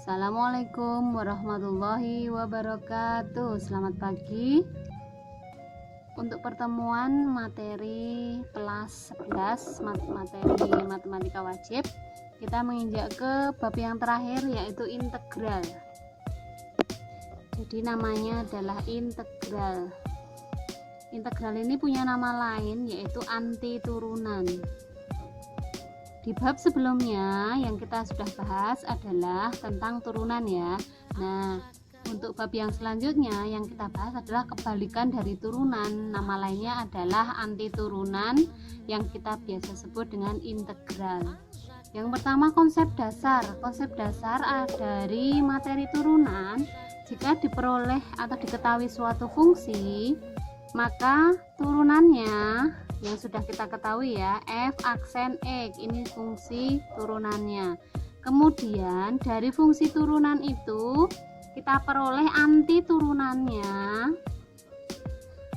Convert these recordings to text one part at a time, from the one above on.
Assalamualaikum warahmatullahi wabarakatuh. Selamat pagi. Untuk pertemuan materi kelas 11 materi matematika wajib, kita menginjak ke bab yang terakhir, yaitu integral. Jadi namanya adalah integral. Integral ini punya nama lain, yaitu antiturunan. Di bab sebelumnya yang kita sudah bahas adalah tentang turunan ya. Nah, untuk bab yang selanjutnya yang kita bahas adalah kebalikan dari turunan. Nama lainnya adalah antiturunan yang kita biasa sebut dengan integral. Yang pertama, konsep dasar. Konsep dasar dari materi turunan, jika diperoleh atau diketahui suatu fungsi, maka turunannya yang sudah kita ketahui ya, f aksen x, ini fungsi turunannya. Kemudian dari fungsi turunan itu kita peroleh antiturunannya.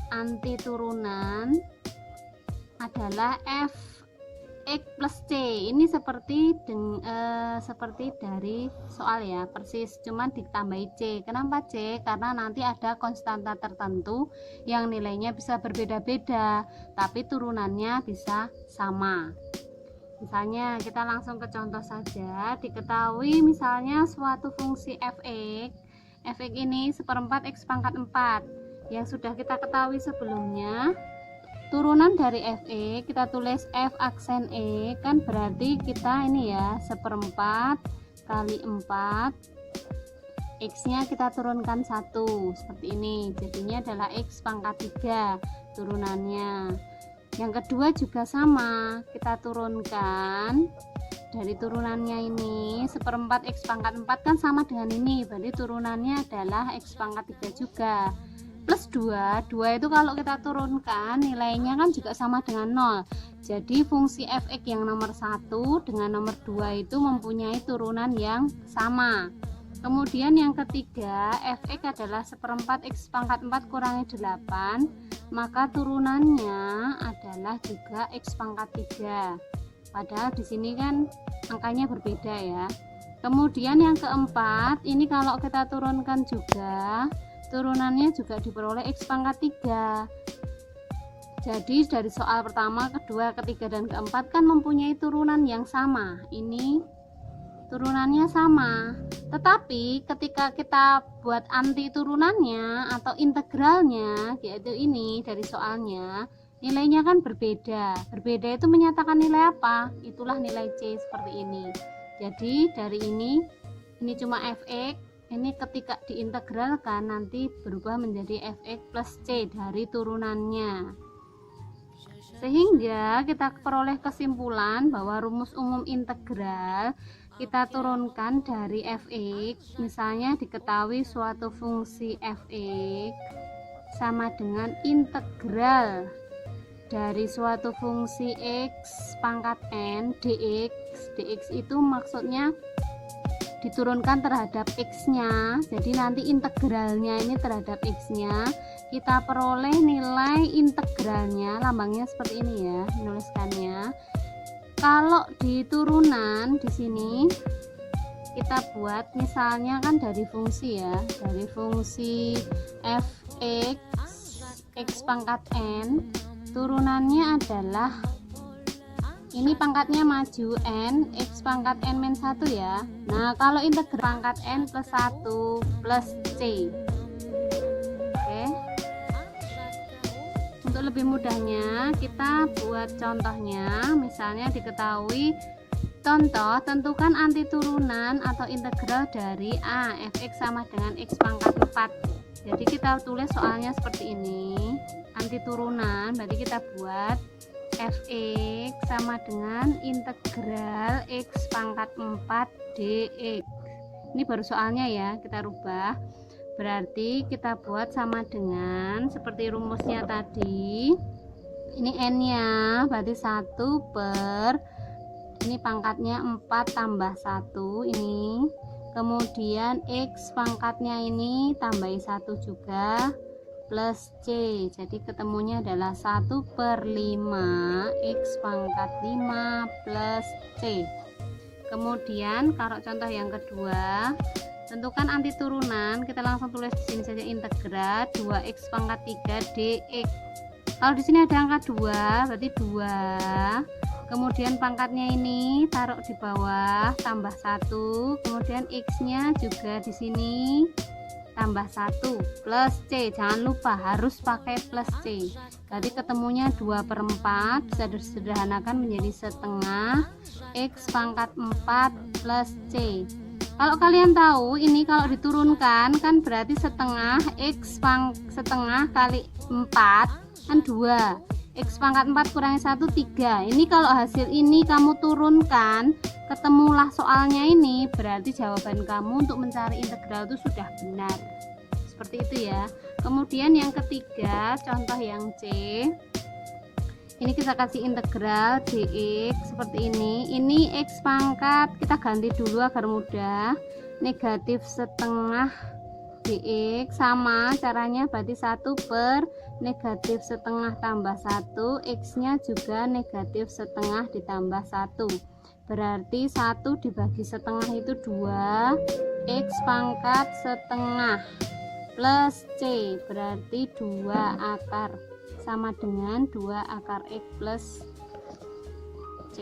Antiturunan adalah f x plus c. Ini seperti dari soal ya, persis, cuman ditambahi c. Kenapa c? Karena nanti ada konstanta tertentu yang nilainya bisa berbeda-beda, tapi turunannya bisa sama. Misalnya kita langsung ke contoh saja. Diketahui misalnya suatu fungsi fx ini seperempat x pangkat 4 yang sudah kita ketahui sebelumnya. Turunan dari fe kita tulis f aksen e, kan berarti kita ini ya, seperempat kali 4, x nya kita turunkan 1 seperti ini, jadinya adalah x pangkat 3 turunannya. Yang kedua juga sama, kita turunkan dari turunannya ini, seperempat x pangkat 4 kan sama dengan ini, berarti turunannya adalah x pangkat 3 juga. Plus 2 itu kalau kita turunkan nilainya kan juga sama dengan 0. Jadi fungsi fx yang nomor 1 dengan nomor 2 itu mempunyai turunan yang sama. Kemudian yang ketiga, fx adalah seperempat x pangkat 4 kurangi 8, maka turunannya adalah juga x pangkat 3. Padahal di sini kan angkanya berbeda ya. Kemudian yang keempat, ini kalau kita turunkan juga, turunannya juga diperoleh x pangkat 3. Jadi dari soal pertama, kedua, ketiga, dan keempat kan mempunyai turunan yang sama. Ini turunannya sama. Tetapi ketika kita buat anti turunannya atau integralnya, yaitu ini dari soalnya, nilainya kan berbeda. Berbeda itu menyatakan nilai apa? Itulah nilai C seperti ini. Jadi dari ini cuma fx, ini ketika diintegralkan nanti berubah menjadi fx plus c dari turunannya, sehingga kita peroleh kesimpulan bahwa rumus umum integral kita turunkan dari fx. Misalnya diketahui suatu fungsi fx sama dengan integral dari suatu fungsi x pangkat n dx. Dx itu maksudnya diturunkan terhadap x-nya, jadi nanti integralnya ini terhadap x-nya, kita peroleh nilai integralnya, lambangnya seperti ini ya, menuliskannya. Kalau di turunan di sini kita buat misalnya kan dari fungsi ya, dari fungsi fx x pangkat n, turunannya adalah ini pangkatnya maju n, x pangkat n min 1 ya. Nah, kalau integral pangkat n plus 1 plus c. Oke. Untuk lebih mudahnya, kita buat contohnya. Misalnya diketahui, contoh, tentukan antiturunan atau integral dari a, fx sama dengan x pangkat 4. Jadi kita tulis soalnya seperti ini. Antiturunan, berarti kita buat fx sama dengan integral x pangkat 4 dx. Ini baru soalnya ya, kita rubah. Berarti kita buat sama dengan seperti rumusnya tadi. Ini n nya berarti 1 per, ini pangkatnya 4 tambah 1 ini. Kemudian x pangkatnya ini tambahi 1 juga, plus C. Jadi ketemunya adalah 1/5 X pangkat 5 plus C. Kemudian kalau contoh yang kedua, tentukan anti turunan. Kita langsung tulis di sini saja, integral 2x pangkat 3 dx. Kalau di sini ada angka 2 berarti 2. Kemudian pangkatnya ini taruh di bawah, tambah 1. Kemudian x-nya juga di sini tambah 1 plus c. Jangan lupa harus pakai plus c. Berarti ketemunya 2/4, bisa disederhanakan menjadi setengah x pangkat 4 plus c. Kalau kalian tahu ini kalau diturunkan kan berarti setengah x setengah kali 4 kan 2. X pangkat 4 kurangi 1 3. Ini kalau hasil ini kamu turunkan, ketemulah soalnya ini, berarti jawaban kamu untuk mencari integral itu sudah benar. Seperti itu ya. Kemudian yang ketiga, contoh yang C. Ini kita kasih integral dx seperti ini. Ini x pangkat, kita ganti dulu agar mudah. Negatif setengah dx, sama caranya berarti 1 per negatif setengah tambah 1, x nya juga negatif setengah ditambah 1, berarti 1 dibagi setengah itu 2, x pangkat setengah plus c, berarti 2 akar, sama dengan 2 akar x plus c.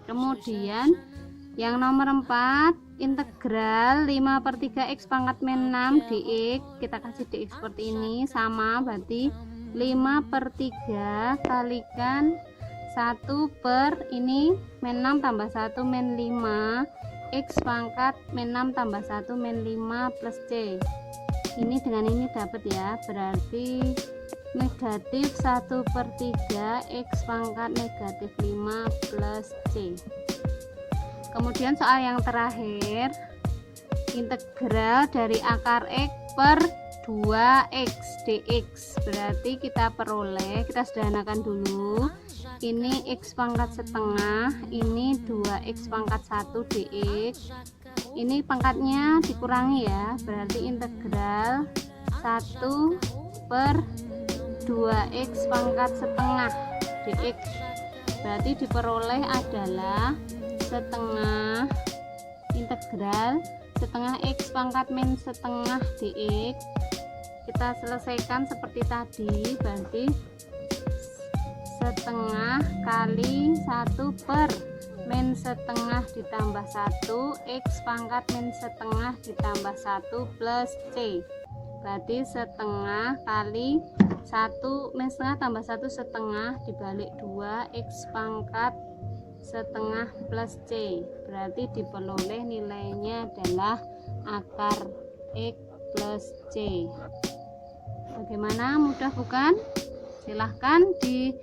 Kemudian yang nomor 4, integral 5/3 x pangkat min 6 dx, kita kasih dx seperti ini, sama berarti 5/3 kalikan 1 per ini min 6 tambah 1 min 5 x pangkat min 6 tambah 1 min 5 plus c. Ini dengan ini dapat ya, berarti negatif 1/3 x pangkat negatif 5 plus c. Kemudian soal yang terakhir, integral dari akar x per 2x dx, berarti kita peroleh, kita sederhanakan dulu, ini x pangkat setengah, ini 2x pangkat 1 dx, ini pangkatnya dikurangi ya, berarti integral 1 per 2x pangkat setengah dx, berarti diperoleh adalah setengah integral setengah x pangkat min setengah dx. Kita selesaikan seperti tadi, berarti setengah kali 1 per min setengah ditambah 1 x pangkat min setengah ditambah 1 plus c, berarti setengah kali 1 min setengah tambah 1 setengah dibalik 2 x pangkat setengah plus c, berarti diperoleh nilainya adalah akar x plus c. Bagaimana, mudah bukan? Silahkan di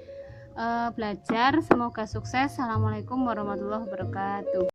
belajar, semoga sukses. Assalamualaikum warahmatullahi wabarakatuh.